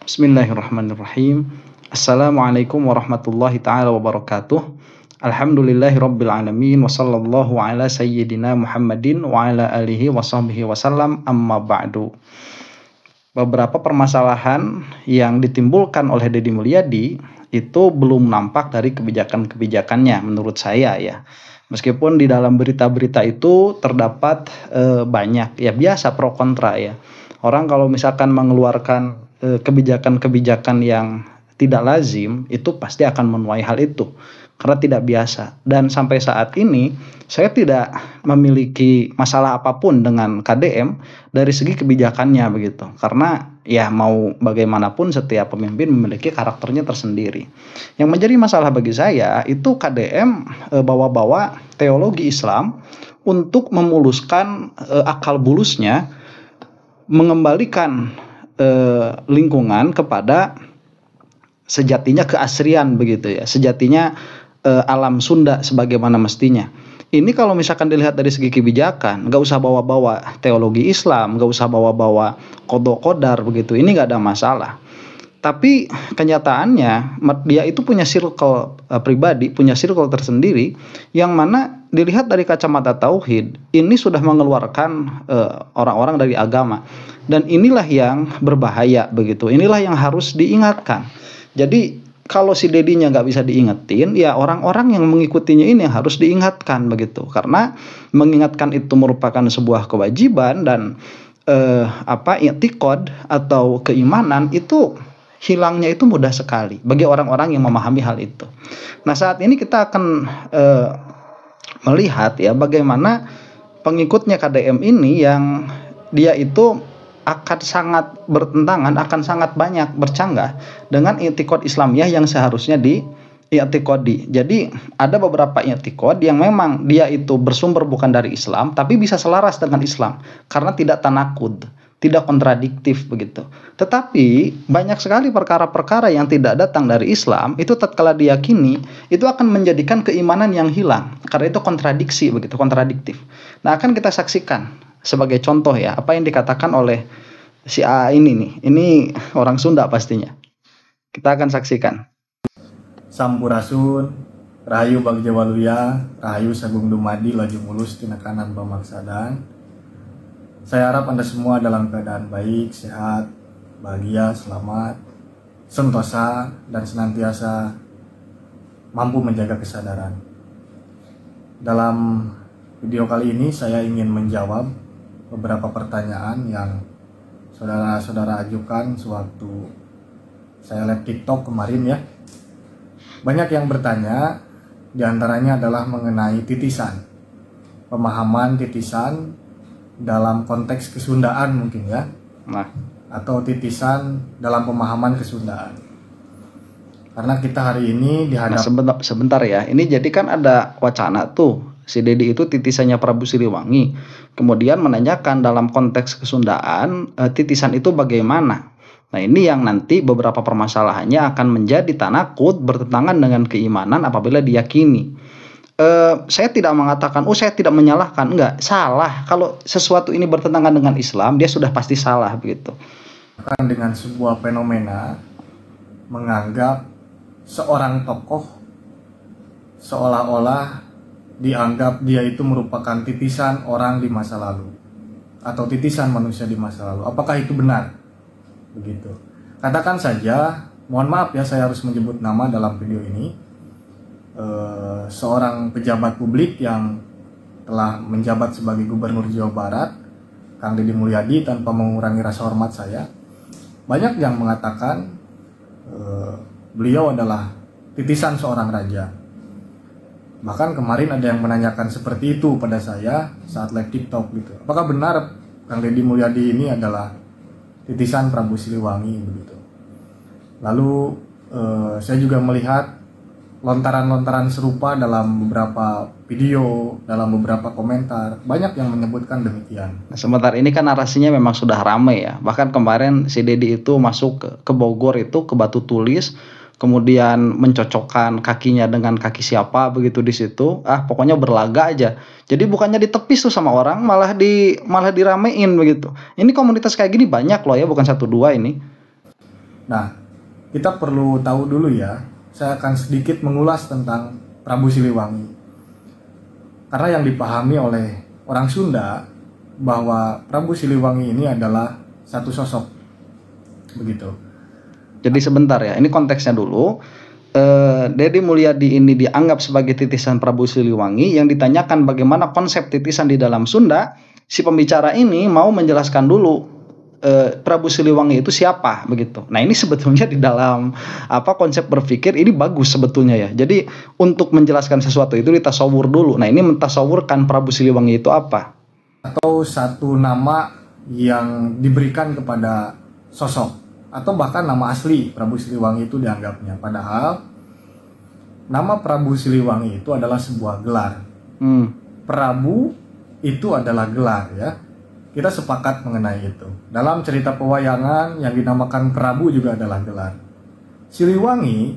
Bismillahirrahmanirrahim. Assalamualaikum warahmatullahi ta'ala wabarakatuh. Alhamdulillahirabbil alamin wa sallallahu ala sayyidina Muhammadin wa ala alihi wa sahbihi wasallam, amma ba'du. Beberapa permasalahan yang ditimbulkan oleh Deddy Mulyadi itu belum nampak dari kebijakan-kebijakannya menurut saya ya. Meskipun di dalam berita-berita itu terdapat banyak ya, biasa pro kontra ya. Orang kalau misalkan mengeluarkan kebijakan-kebijakan yang tidak lazim, itu pasti akan menuai hal itu karena tidak biasa. Dan sampai saat ini saya tidak memiliki masalah apapun dengan KDM dari segi kebijakannya begitu, karena ya mau bagaimanapun setiap pemimpin memiliki karakternya tersendiri. Yang menjadi masalah bagi saya itu KDM bawa-bawa teologi Islam untuk memuluskan akal bulusnya, mengembalikan lingkungan kepada sejatinya keasrian begitu ya, sejatinya alam Sunda sebagaimana mestinya. Ini kalau misalkan dilihat dari segi kebijakan, nggak usah bawa-bawa teologi Islam, nggak usah bawa-bawa kodok kodar begitu, ini nggak ada masalah. Tapi kenyataannya dia itu punya circle pribadi, punya circle tersendiri, yang mana dilihat dari kacamata tauhid, ini sudah mengeluarkan orang-orang dari agama. Dan inilah yang berbahaya begitu, inilah yang harus diingatkan. Jadi kalau si Dedinya nggak bisa diingetin, ya orang-orang yang mengikutinya ini yang harus diingatkan begitu. Karena mengingatkan itu merupakan sebuah kewajiban, dan i'tiqad atau keimanan itu hilangnya itu mudah sekali bagi orang-orang yang memahami hal itu. Nah, saat ini kita akan melihat ya bagaimana pengikutnya KDM ini yang dia itu akan sangat bertentangan, akan sangat banyak bercanggah dengan i'tiqad Islamiyah yang seharusnya i'tiqadi. Jadi ada beberapa i'tiqad yang memang dia itu bersumber bukan dari Islam, tapi bisa selaras dengan Islam karena tidak tanakud, tidak kontradiktif begitu. Tetapi banyak sekali perkara-perkara yang tidak datang dari Islam itu tatkala diyakini itu akan menjadikan keimanan yang hilang karena itu kontradiksi begitu, kontradiktif. Nah, akan kita saksikan sebagai contoh ya apa yang dikatakan oleh si A ini nih. Ini orang Sunda pastinya. Kita akan saksikan. Sampurasun, Rahayu Bagja Waluya, Rahayu Sagung Dumadi, Laju Mulus Tina Kanan Pamaksadan. Saya harap Anda semua dalam keadaan baik, sehat, bahagia, selamat, sentosa, dan senantiasa mampu menjaga kesadaran. Dalam video kali ini saya ingin menjawab beberapa pertanyaan yang saudara-saudara ajukan sewaktu saya live TikTok kemarin ya. Banyak yang bertanya, diantaranya adalah mengenai titisan, pemahaman titisan dalam konteks kesundaan mungkin ya, atau titisan dalam pemahaman kesundaan. Karena kita hari ini dihadap sebentar ya, ini jadi kan ada wacana tuh si Deddy itu titisannya Prabu Siliwangi, kemudian menanyakan dalam konteks kesundaan titisan itu bagaimana. Nah, ini yang nanti beberapa permasalahannya akan menjadi tanakud, bertentangan dengan keimanan apabila diyakini. Saya tidak mengatakan, saya tidak menyalahkan, enggak, salah. Kalau sesuatu ini bertentangan dengan Islam, dia sudah pasti salah begitu. Dengan sebuah fenomena menganggap seorang tokoh seolah-olah dianggap dia itu merupakan titisan orang di masa lalu atau titisan manusia di masa lalu. Apakah itu benar? Begitu. Katakan saja, mohon maaf ya saya harus menyebut nama dalam video ini, seorang pejabat publik yang telah menjabat sebagai Gubernur Jawa Barat, Kang Deddy Mulyadi, tanpa mengurangi rasa hormat saya, banyak yang mengatakan beliau adalah titisan seorang raja. Bahkan kemarin ada yang menanyakan seperti itu pada saya saat live TikTok gitu. Apakah benar Kang Deddy Mulyadi ini adalah titisan Prabu Siliwangi begitu? Lalu saya juga melihat lontaran-lontaran serupa dalam beberapa video, dalam beberapa komentar. Banyak yang menyebutkan demikian. Nah, sebentar, ini kan narasinya memang sudah ramai ya. Bahkan kemarin si Deddy itu masuk ke Bogor itu, ke Batu Tulis, kemudian mencocokkan kakinya dengan kaki siapa begitu di situ, pokoknya berlaga aja. Jadi bukannya ditepis tuh sama orang, malah diramein begitu. Ini komunitas kayak gini banyak loh ya, bukan 1 2 ini. Nah, kita perlu tahu dulu ya, saya akan sedikit mengulas tentang Prabu Siliwangi. Karena yang dipahami oleh orang Sunda bahwa Prabu Siliwangi ini adalah satu sosok, begitu. Jadi sebentar ya, ini konteksnya dulu. Deddy Mulyadi ini dianggap sebagai titisan Prabu Siliwangi. Yang ditanyakan bagaimana konsep titisan di dalam Sunda, si pembicara ini mau menjelaskan dulu Prabu Siliwangi itu siapa, begitu. Nah, ini sebetulnya di dalam konsep berpikir ini bagus sebetulnya ya. Jadi untuk menjelaskan sesuatu itu ditasawur dulu. Nah, ini mentasawurkan Prabu Siliwangi itu apa? Atau satu nama yang diberikan kepada sosok, atau bahkan nama asli Prabu Siliwangi itu dianggapnya. Padahal nama Prabu Siliwangi itu adalah sebuah gelar. Prabu itu adalah gelar ya. Kita sepakat mengenai itu. Dalam cerita pewayangan yang dinamakan Prabu juga adalah gelar. Siliwangi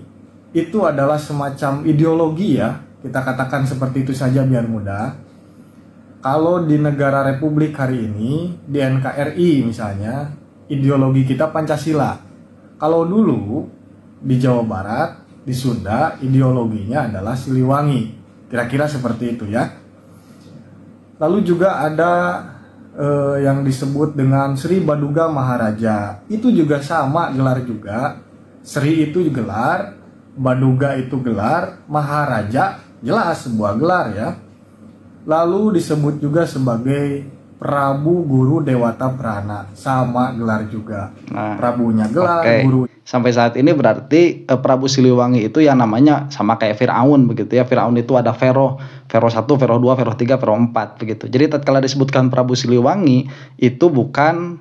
itu adalah semacam ideologi ya. Kita katakan seperti itu saja biar mudah. Kalau di negara Republik hari ini, di NKRI misalnya, ideologi kita Pancasila. Kalau dulu di Jawa Barat, di Sunda, ideologinya adalah Siliwangi. Kira-kira seperti itu ya. Lalu juga ada yang disebut dengan Sri Baduga Maharaja. Itu juga sama gelar juga. Sri itu gelar, Baduga itu gelar, Maharaja jelas sebuah gelar ya. Lalu disebut juga sebagai Prabu Guru Dewata Prana, sama gelar juga. Nah, Prabunya gelar, guru. Sampai saat ini berarti Prabu Siliwangi itu yang namanya sama kayak Firaun begitu ya. Firaun itu ada Pharaoh 1, Pharaoh 2, Pharaoh 3, Pharaoh 4 begitu. Jadi tatkala disebutkan Prabu Siliwangi itu bukan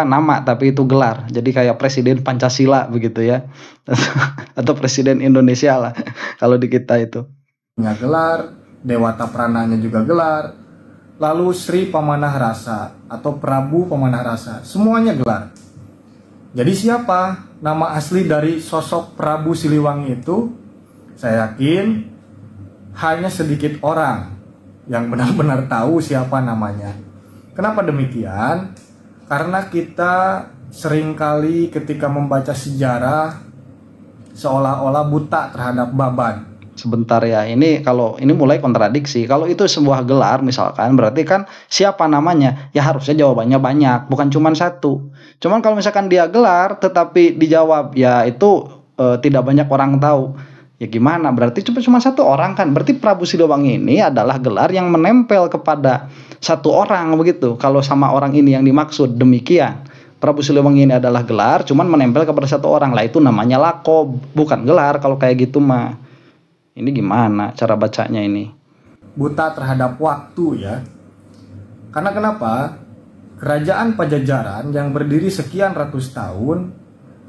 nama tapi itu gelar. Jadi kayak Presiden Pancasila begitu ya. Atau Presiden Indonesia lah kalau di kita itu. Gelar, Dewata Prananya juga gelar. Lalu Sri Pamanah Rasa atau Prabu Pamanah Rasa, semuanya gelar. Jadi siapa nama asli dari sosok Prabu Siliwangi itu? Saya yakin hanya sedikit orang yang benar-benar tahu siapa namanya. Kenapa demikian? Karena kita seringkali ketika membaca sejarah seolah-olah buta terhadap Baban. Sebentar ya, ini kalau ini mulai kontradiksi. Kalau itu sebuah gelar misalkan, berarti kan siapa namanya? Ya harusnya jawabannya banyak, bukan cuma satu. Cuman kalau misalkan dia gelar tetapi dijawab ya itu tidak banyak orang tahu. Ya gimana? Berarti cuma satu orang kan. Berarti Prabu Siliwangi ini adalah gelar yang menempel kepada satu orang begitu. Kalau sama orang ini yang dimaksud demikian. Prabu Siliwangi ini adalah gelar cuman menempel kepada satu orang. Lah itu namanya lakob, bukan gelar kalau kayak gitu mah. Ini gimana cara bacanya ini? Buta terhadap waktu ya. Karena kenapa? Kerajaan Pajajaran yang berdiri sekian ratus tahun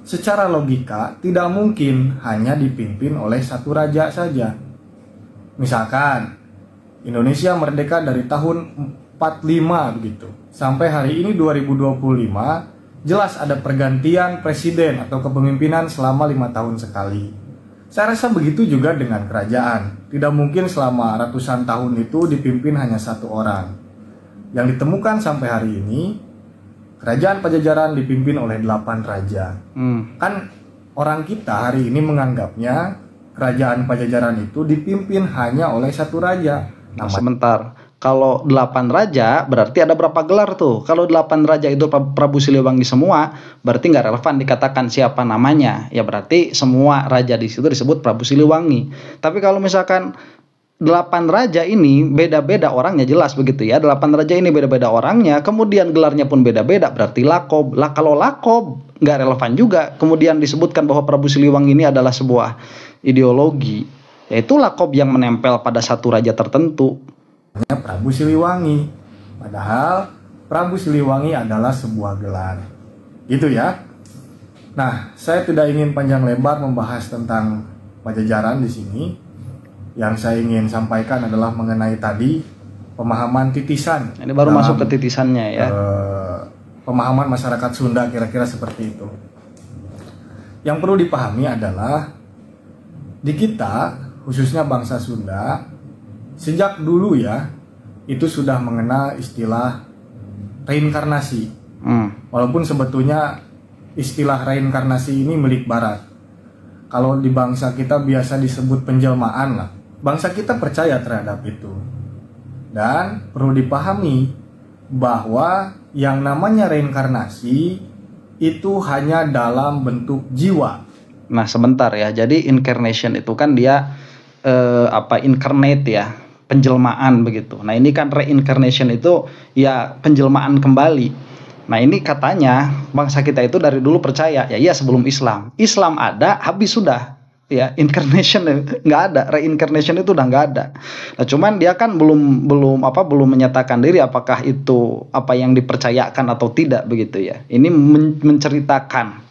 secara logika tidak mungkin hanya dipimpin oleh satu raja saja. Misalkan Indonesia merdeka dari tahun 45 begitu. Sampai hari ini 2025 jelas ada pergantian presiden atau kepemimpinan selama 5 tahun sekali. Saya rasa begitu juga dengan kerajaan. Tidak mungkin selama ratusan tahun itu dipimpin hanya satu orang. Yang ditemukan sampai hari ini, kerajaan Pajajaran dipimpin oleh 8 raja. Kan orang kita hari ini menganggapnya kerajaan Pajajaran itu dipimpin hanya oleh satu raja. Sebentar, kalau 8 raja berarti ada berapa gelar tuh? Kalau 8 raja itu Prabu Siliwangi semua, berarti nggak relevan dikatakan siapa namanya. Ya berarti semua raja di situ disebut Prabu Siliwangi. Tapi kalau misalkan 8 raja ini beda-beda orangnya, jelas begitu ya. 8 raja ini beda-beda orangnya, kemudian gelarnya pun beda-beda, berarti lakob. Lah kalau lakob nggak relevan juga. Kemudian disebutkan bahwa Prabu Siliwangi ini adalah sebuah ideologi, yaitu lakob yang menempel pada satu raja tertentu. Prabu Siliwangi. Padahal Prabu Siliwangi adalah sebuah gelar. Gitu ya. Nah, saya tidak ingin panjang lebar membahas tentang Pajajaran di sini. Yang saya ingin sampaikan adalah mengenai tadi pemahaman titisan. Ini baru masuk ke titisannya ya. Pemahaman masyarakat Sunda kira-kira seperti itu. Yang perlu dipahami adalah di kita, khususnya bangsa Sunda, sejak dulu ya, itu sudah mengenal istilah reinkarnasi. Walaupun sebetulnya istilah reinkarnasi ini milik Barat. Kalau di bangsa kita biasa disebut penjelmaan lah. Bangsa kita percaya terhadap itu. Dan perlu dipahami bahwa yang namanya reinkarnasi itu hanya dalam bentuk jiwa. Nah sebentar ya, jadi incarnation itu kan dia incarnate ya, penjelmaan begitu. Nah ini kan reincarnation itu ya penjelmaan kembali. Nah ini katanya bangsa kita itu dari dulu percaya ya, iya sebelum Islam. Islam ada, habis sudah. Ya incarnation nggak ada, reincarnation itu udah nggak ada. Nah cuman dia kan belum menyatakan diri apakah itu apa yang dipercayakan atau tidak begitu ya. Ini menceritakan.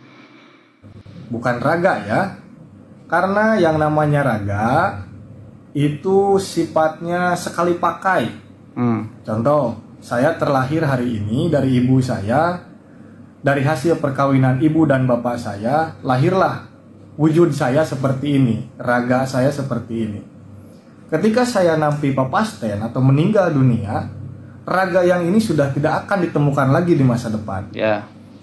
Bukan raga ya, karena yang namanya raga itu sifatnya sekali pakai. Contoh, saya terlahir hari ini dari ibu saya, dari hasil perkawinan ibu dan bapak saya, lahirlah wujud saya seperti ini, raga saya seperti ini. Ketika saya nampi papasten atau meninggal dunia, raga yang ini sudah tidak akan ditemukan lagi di masa depan.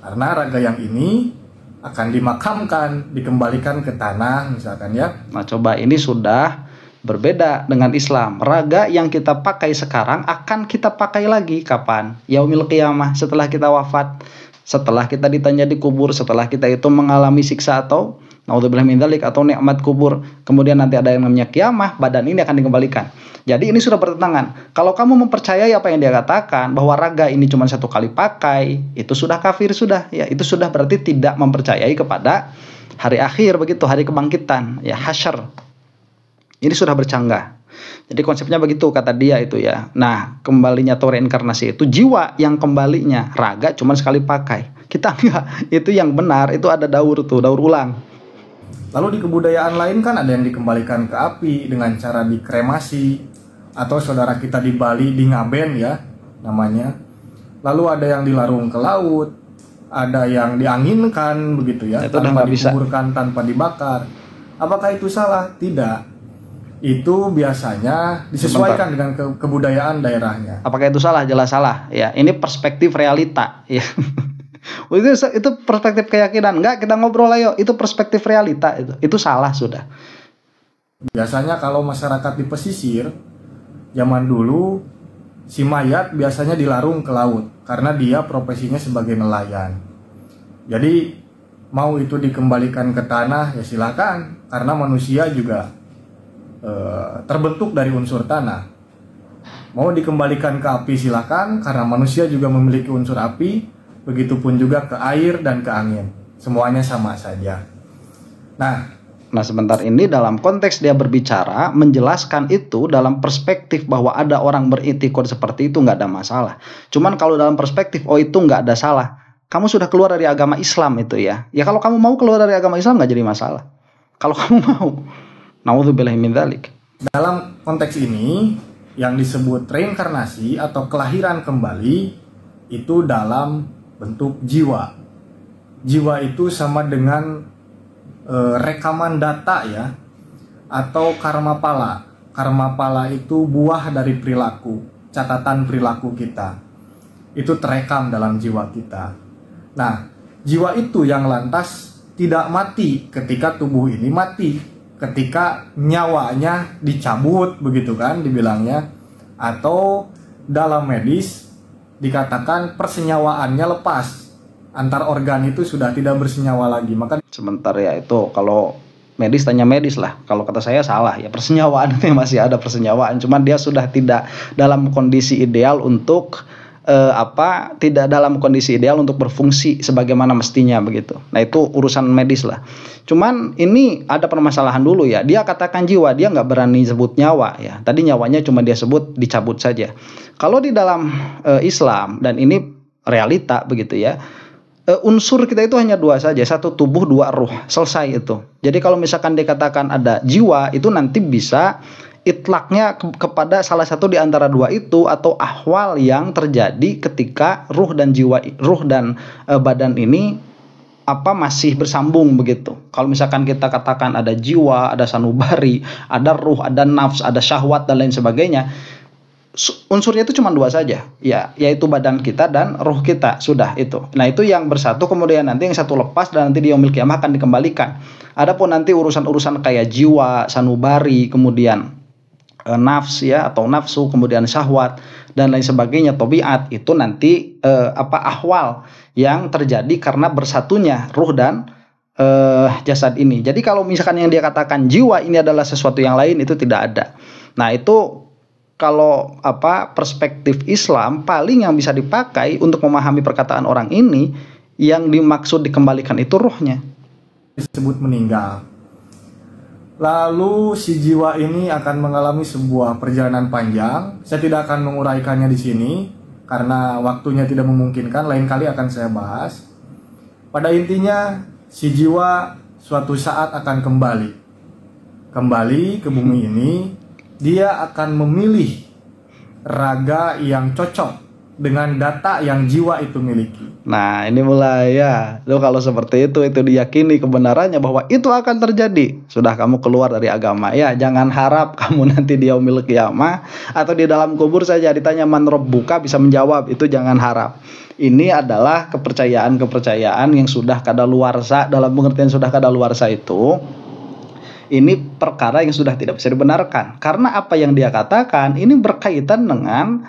Karena raga yang ini akan dimakamkan, dikembalikan ke tanah misalkan ya. Nah coba ini sudah berbeda dengan Islam. Raga yang kita pakai sekarang akan kita pakai lagi kapan? Yaumil qiyamah, setelah kita wafat, setelah kita ditanya di kubur, setelah kita itu mengalami siksa atau naudzubillah min dzalik atau nikmat kubur. Kemudian nanti ada yang namanya kiamah, badan ini akan dikembalikan. Jadi ini sudah bertentangan. Kalau kamu mempercayai apa yang dia katakan bahwa raga ini cuma satu kali pakai, itu sudah kafir sudah. Ya, itu sudah berarti tidak mempercayai kepada hari akhir begitu, hari kebangkitan, ya hasyar. Ini sudah bercanggah. Jadi konsepnya begitu kata dia itu ya. Nah, kembalinya atau reinkarnasi itu jiwa yang kembalinya, raga cuma sekali pakai. Kita enggak. Itu yang benar, itu ada daur ulang. Lalu di kebudayaan lain kan ada yang dikembalikan ke api dengan cara dikremasi, atau saudara kita di Bali di ngaben ya namanya. Lalu ada yang dilarung ke laut, ada yang dianginkan begitu ya, itu tanpa dikuburkan, tanpa dibakar. Apakah itu salah? Tidak. Itu biasanya disesuaikan dengan kebudayaan daerahnya. Apakah itu salah? Jelas salah. Ya, ini perspektif realita. Ya. itu perspektif keyakinan. Enggak, kita ngobrol ayo. Itu perspektif realita itu. Itu salah sudah. Biasanya kalau masyarakat di pesisir zaman dulu, si mayat biasanya dilarung ke laut karena dia profesinya sebagai nelayan. Jadi mau itu dikembalikan ke tanah ya silakan, karena manusia juga terbentuk dari unsur tanah. Mau dikembalikan ke api silakan, karena manusia juga memiliki unsur api. Begitupun juga ke air dan ke angin, semuanya sama saja. Nah sebentar, ini dalam konteks dia berbicara menjelaskan itu dalam perspektif bahwa ada orang beritikad seperti itu nggak ada masalah. Cuman kalau dalam perspektif itu nggak ada salah, kamu sudah keluar dari agama Islam itu ya. Ya kalau kamu mau keluar dari agama Islam nggak jadi masalah. Kalau kamu mau, naudzubillahi min dzalik. Dalam konteks ini yang disebut reinkarnasi atau kelahiran kembali itu dalam bentuk jiwa. Jiwa itu sama dengan rekaman data ya, atau karma pala. Karma pala itu buah dari perilaku, catatan perilaku kita. Itu terekam dalam jiwa kita. Nah, jiwa itu yang lantas tidak mati ketika tubuh ini mati, ketika nyawanya dicabut begitu kan dibilangnya, atau dalam medis dikatakan persenyawaannya lepas. Antar organ itu sudah tidak bersenyawa lagi. Maka sebentar ya, itu kalau medis tanya medis lah. Kalau kata saya salah ya, persenyawaan itu masih ada persenyawaan, cuman dia sudah tidak dalam kondisi ideal untuk tidak dalam kondisi ideal untuk berfungsi sebagaimana mestinya begitu. Nah itu urusan medis lah. Cuman ini ada permasalahan dulu ya. Dia katakan jiwa, dia nggak berani sebut nyawa ya. Tadi nyawanya cuma dia sebut dicabut saja. Kalau di dalam Islam, dan ini realita begitu ya, unsur kita itu hanya dua saja, satu tubuh, dua ruh, selesai itu. Jadi kalau misalkan dikatakan ada jiwa, itu nanti bisa itlaknya kepada salah satu di antara dua itu, atau ahwal yang terjadi ketika ruh dan jiwa, ruh dan badan ini masih bersambung begitu. Kalau misalkan kita katakan ada jiwa, ada sanubari, ada ruh, ada nafs, ada syahwat dan lain sebagainya, unsurnya itu cuma dua saja, ya, yaitu badan kita dan roh kita, sudah itu. Nah itu yang bersatu, kemudian nanti yang satu lepas dan nanti di yaumil qiyamah akan dikembalikan. Adapun nanti urusan-urusan kayak jiwa, sanubari, kemudian nafs ya atau nafsu, kemudian syahwat dan lain sebagainya, tabiat, itu nanti ahwal yang terjadi karena bersatunya ruh dan jasad ini. Jadi kalau misalkan yang dia katakan jiwa ini adalah sesuatu yang lain, itu tidak ada. Nah itu kalau perspektif Islam paling yang bisa dipakai untuk memahami perkataan orang ini, yang dimaksud dikembalikan itu ruhnya. Disebut meninggal. Lalu si jiwa ini akan mengalami sebuah perjalanan panjang. Saya tidak akan menguraikannya di sini karena waktunya tidak memungkinkan. Lain kali akan saya bahas. Pada intinya si jiwa suatu saat akan kembali ke bumi ini. Dia akan memilih raga yang cocok dengan data yang jiwa itu miliki. Nah ini mulai ya, lo kalau seperti itu diyakini kebenarannya bahwa itu akan terjadi, sudah kamu keluar dari agama. Ya jangan harap kamu nanti di yaumil qiyamah atau di dalam kubur saja ditanya man rabbuka bisa menjawab, itu jangan harap. Ini adalah kepercayaan yang sudah kadaluarsa. Dalam pengertian sudah kadaluarsa itu, ini perkara yang sudah tidak bisa dibenarkan. Karena apa yang dia katakan ini berkaitan dengan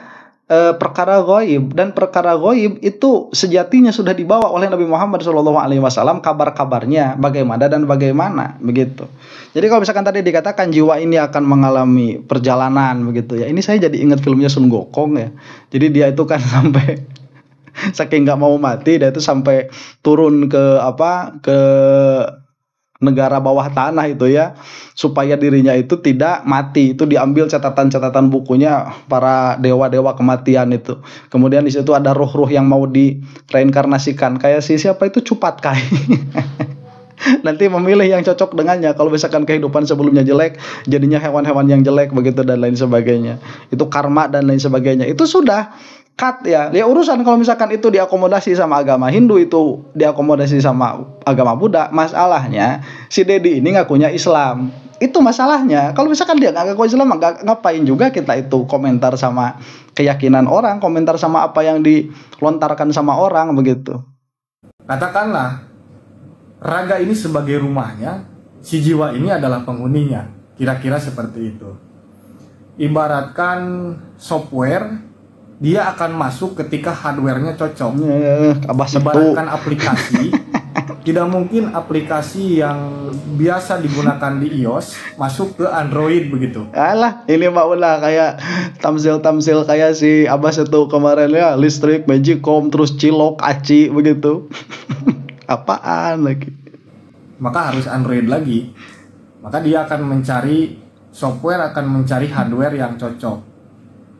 perkara ghaib, dan perkara ghaib itu sejatinya sudah dibawa oleh Nabi Muhammad SAW, kabar-kabarnya bagaimana begitu. Jadi kalau misalkan tadi dikatakan jiwa ini akan mengalami perjalanan begitu ya, ini saya jadi ingat filmnya Sun Gokong ya. Jadi dia itu kan sampai saking nggak mau mati, dia itu sampai turun ke negara bawah tanah itu ya, supaya dirinya itu tidak mati. Itu diambil catatan-catatan bukunya para dewa-dewa kematian itu. Kemudian di situ ada ruh-ruh yang mau direinkarnasikan, kayak siapa itu Cupat Kai. Nanti memilih yang cocok dengannya. Kalau misalkan kehidupan sebelumnya jelek, jadinya hewan-hewan yang jelek begitu dan lain sebagainya. Itu karma dan lain sebagainya. Itu sudah cut ya. Ya urusan kalau misalkan itu diakomodasi sama agama Hindu, itu diakomodasi sama agama Buddha. Masalahnya si Dedi ini ngakunya Islam. Itu masalahnya. Kalau misalkan dia nggak ngaku Islam, ngapain juga kita itu komentar sama keyakinan orang, komentar sama apa yang dilontarkan sama orang begitu. Katakanlah raga ini sebagai rumahnya, si jiwa ini adalah penghuninya. Kira-kira seperti itu. Ibaratkan software, dia akan masuk ketika hardware-nya cocok. Ibaratkan aplikasi, tidak mungkin aplikasi yang biasa digunakan di iOS masuk ke Android begitu. Alah, ini mah ulah kayak tamsil kayak si Abbas itu kemarin ya, listrik, magicom, terus cilok, aci begitu. Apaan lagi? Maka harus Android lagi. Maka dia akan mencari software, akan mencari hardware yang cocok.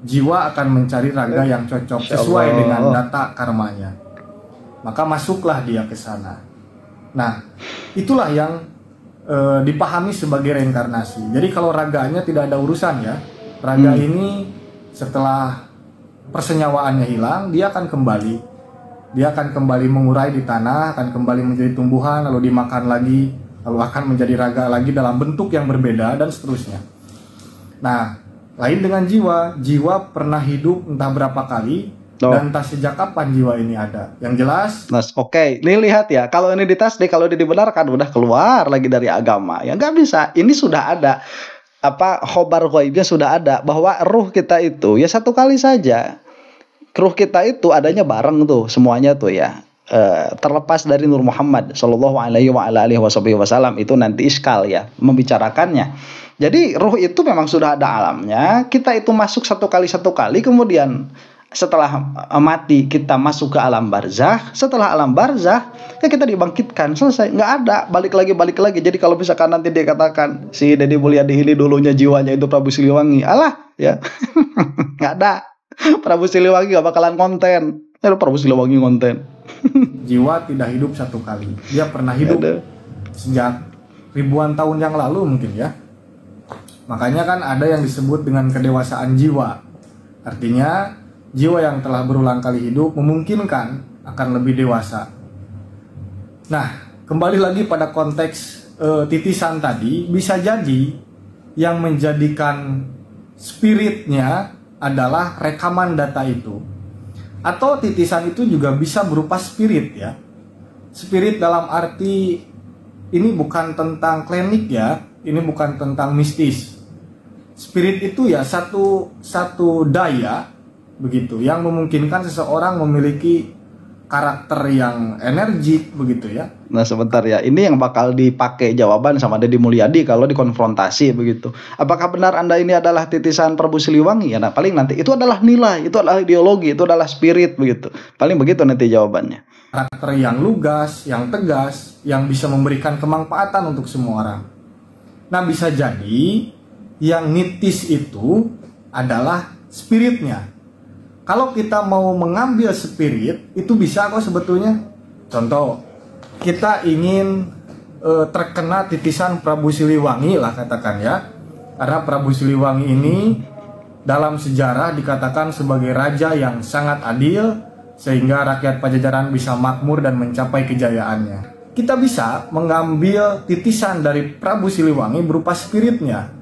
Jiwa akan mencari raga yang cocok sesuai dengan data karmanya. Maka masuklah dia ke sana. Nah, itulah yang dipahami sebagai reinkarnasi. Jadi kalau raganya tidak ada urusan ya, raga ini setelah persenyawaannya hilang, dia akan kembali. Dia akan kembali mengurai di tanah, akan kembali menjadi tumbuhan, lalu dimakan lagi, lalu akan menjadi raga lagi dalam bentuk yang berbeda dan seterusnya. Nah, lain dengan jiwa. Jiwa pernah hidup entah berapa kali dan entah sejak kapan jiwa ini ada. Yang jelas. Oke. Ini lihat ya. Kalau ini ditasdik, kalau ini dibenarkan, udah keluar lagi dari agama. Ya nggak bisa. Ini sudah ada. Khobar ghaibnya sudah ada. Bahwa ruh kita itu ya satu kali saja. Ruh kita itu adanya bareng tuh semuanya tuh ya. Terlepas dari Nur Muhammad Sallallahu Alaihi Wasallam, itu nanti iskal ya membicarakannya. Jadi ruh itu memang sudah ada alamnya. Kita itu masuk satu kali, kemudian setelah mati kita masuk ke alam barzah. Setelah alam barzah ya kita dibangkitkan, selesai, nggak ada balik lagi. Jadi kalau misalkan nanti dia katakan si Deddy Mulyadi ini dulunya jiwanya itu Prabu Siliwangi, alah ya. Nggak ada. Prabu Siliwangi gak bakalan konten. Prabu Siliwangi konten. Jiwa tidak hidup satu kali. Dia pernah hidup sejak ribuan tahun yang lalu mungkin ya. Makanya kan ada yang disebut dengan kedewasaan jiwa. Artinya jiwa yang telah berulang kali hidup memungkinkan akan lebih dewasa. Nah, kembali lagi pada konteks titisan tadi, bisa jadi yang menjadikan spiritnya adalah rekaman data itu. Atau titisan itu juga bisa berupa spirit ya. Spirit dalam arti ini bukan tentang klinik ya, ini bukan tentang mistis. Spirit itu ya satu daya begitu yang memungkinkan seseorang memiliki karakter yang energik begitu ya. Nah sebentar ya, ini yang bakal dipakai jawaban sama Deddy Mulyadi kalau dikonfrontasi begitu. Apakah benar Anda ini adalah titisan Prabu Siliwangi? Ya, nah paling nanti itu adalah nilai, itu adalah ideologi, itu adalah spirit begitu. Paling begitu nanti jawabannya. Karakter yang lugas, yang tegas, yang bisa memberikan kemanfaatan untuk semua orang. Nah bisa jadi yang nitis itu adalah spiritnya. Kalau kita mau mengambil spirit, itu bisa kok sebetulnya. Contoh, kita ingin terkena titisan Prabu Siliwangi lah katakan ya. Karena Prabu Siliwangi ini dalam sejarah dikatakan sebagai raja yang sangat adil, sehingga rakyat Pajajaran bisa makmur dan mencapai kejayaannya. Kita bisa mengambil titisan dari Prabu Siliwangi berupa spiritnya.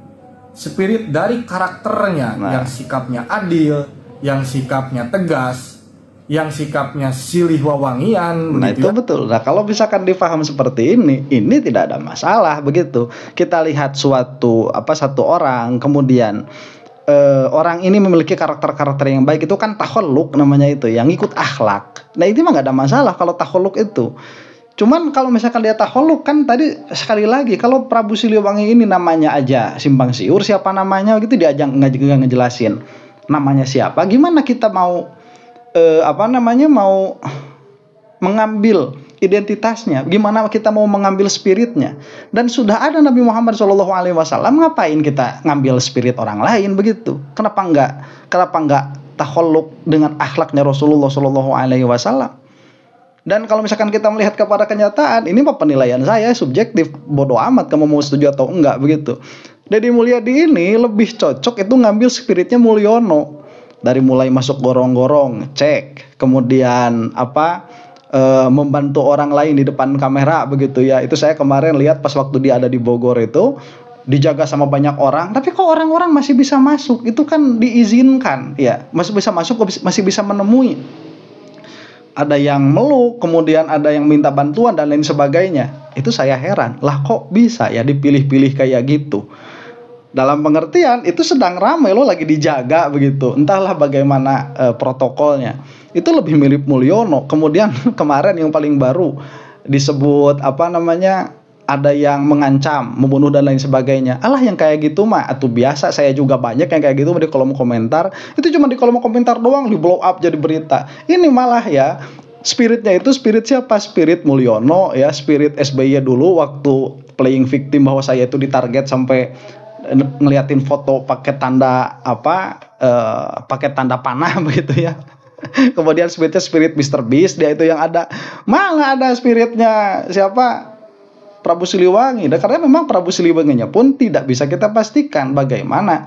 Spirit dari karakternya yang sikapnya adil, yang sikapnya tegas, yang sikapnya silih wawangian. Nah itu ya? Betul. Nah kalau misalkan difaham seperti ini tidak ada masalah begitu. Kita lihat satu orang, kemudian orang ini memiliki karakter-karakter yang baik, itu kan takhalluk namanya itu, yang ikut akhlak. Nah itu mah nggak ada masalah kalau takhalluk itu. Cuman kalau misalkan dia takhalluk, kan tadi sekali lagi kalau Prabu Siliwangi ini namanya aja simpang siur, siapa namanya gitu dia aja nggak ngejelasin namanya siapa, gimana kita mau mau mengambil identitasnya, gimana kita mau mengambil spiritnya. Dan sudah ada Nabi Muhammad SAW, ngapain kita ngambil spirit orang lain begitu? Kenapa enggak takhalluk dengan akhlaknya Rasulullah SAW? Dan kalau misalkan kita melihat kepada kenyataan, ini mah penilaian saya subjektif, bodoh amat kamu mau setuju atau enggak begitu. Deddy Mulyadi ini lebih cocok itu ngambil spiritnya Mulyono. Dari mulai masuk gorong-gorong, cek, kemudian membantu orang lain di depan kamera begitu ya. Itu saya kemarin lihat pas waktu dia ada di Bogor itu, dijaga sama banyak orang, tapi kok orang-orang masih bisa masuk, itu kan diizinkan ya, masih bisa masuk, masih bisa menemui. Ada yang meluk, kemudian ada yang minta bantuan dan lain sebagainya. Itu saya heran, lah kok bisa ya dipilih-pilih kayak gitu. Dalam pengertian itu sedang ramai loh, lagi dijaga begitu. Entahlah bagaimana protokolnya. Itu lebih mirip Mulyono. Kemudian kemarin yang paling baru disebut ada yang mengancam, membunuh dan lain sebagainya. Alah yang kayak gitu mah atuh biasa, saya juga banyak yang kayak gitu di kolom komentar. Itu cuma di kolom komentar doang di blow up jadi berita. Ini malah ya spiritnya itu spirit siapa? Spirit Mulyono ya, spirit SBY dulu waktu playing victim bahwa saya itu ditarget sampai ngeliatin foto pakai tanda pakai tanda panah begitu ya. Kemudian spiritnya spirit Mr. Beast, dia itu yang ada. Malah ada spiritnya siapa? Prabu Siliwangi. Dan karena memang Prabu Siliwanginya pun tidak bisa kita pastikan bagaimana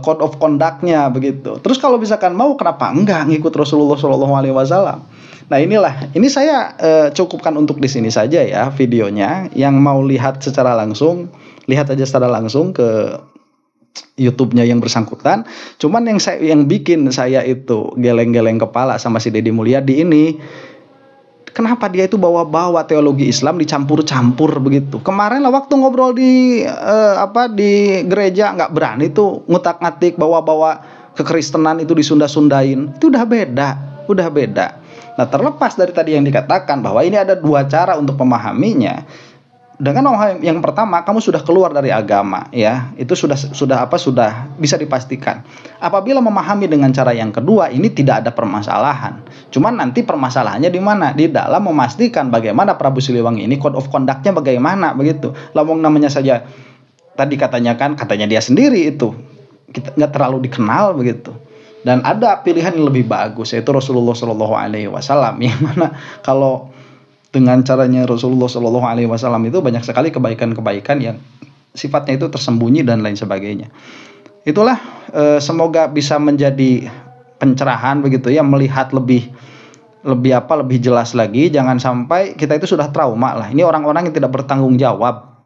code of conduct-nya begitu. Terus kalau misalkan mau, kenapa enggak ngikut Rasulullah SAW? Nah ini saya cukupkan untuk di sini saja ya videonya. Yang mau lihat secara langsung, lihat aja secara langsung ke YouTube-nya yang bersangkutan. Cuman yang bikin saya itu geleng-geleng kepala sama si Deddy Mulyadi ini, kenapa dia itu bawa-bawa teologi Islam dicampur-campur begitu. Kemarin lah waktu ngobrol di gereja, nggak berani tuh ngutak-ngatik bawa-bawa kekristenan itu disunda-sundain. Itu udah beda. Nah terlepas dari tadi yang dikatakan bahwa ini ada dua cara untuk memahaminya. Dengan yang pertama, kamu sudah keluar dari agama ya, itu sudah bisa dipastikan. Apabila memahami dengan cara yang kedua, ini tidak ada permasalahan. Cuman nanti permasalahannya di mana? Di dalam memastikan bagaimana Prabu Siliwangi ini code of conduct-nya bagaimana begitu. Lawang namanya saja tadi katanya dia sendiri itu kita nggak terlalu dikenal begitu. Dan ada pilihan yang lebih bagus, yaitu Rasulullah SAW, yang mana kalau dengan caranya Rasulullah SAW itu banyak sekali kebaikan-kebaikan yang sifatnya itu tersembunyi dan lain sebagainya. Itulah semoga bisa menjadi pencerahan begitu ya, melihat lebih jelas lagi. Jangan sampai kita itu sudah trauma lah. Ini orang-orang yang tidak bertanggung jawab.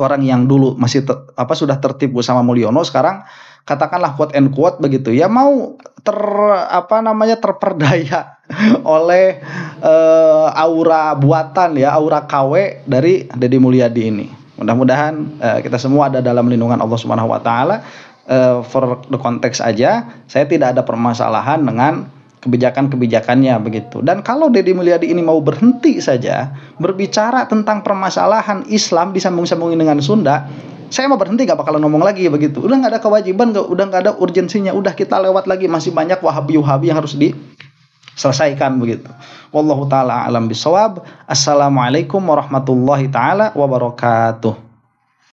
Orang yang dulu masih sudah tertipu sama Mulyono, sekarang katakanlah quote and quote begitu ya, mau terperdaya oleh aura buatan ya, aura KW dari Deddy Mulyadi ini. Mudah-mudahan kita semua ada dalam lindungan Allah Subhanahu wa taala. For the context aja, saya tidak ada permasalahan dengan kebijakan-kebijakannya begitu. Dan kalau Deddy Mulyadi ini mau berhenti saja berbicara tentang permasalahan Islam disambung-sambungin dengan Sunda, saya mau berhenti gak bakalan ngomong lagi begitu. Udah gak ada kewajiban, udah gak ada urgensinya, udah kita lewat lagi, masih banyak wahabi-wahabi yang harus diselesaikan begitu. Wallahu taala alam bisawab. Assalamualaikum warahmatullahi taala wabarakatuh.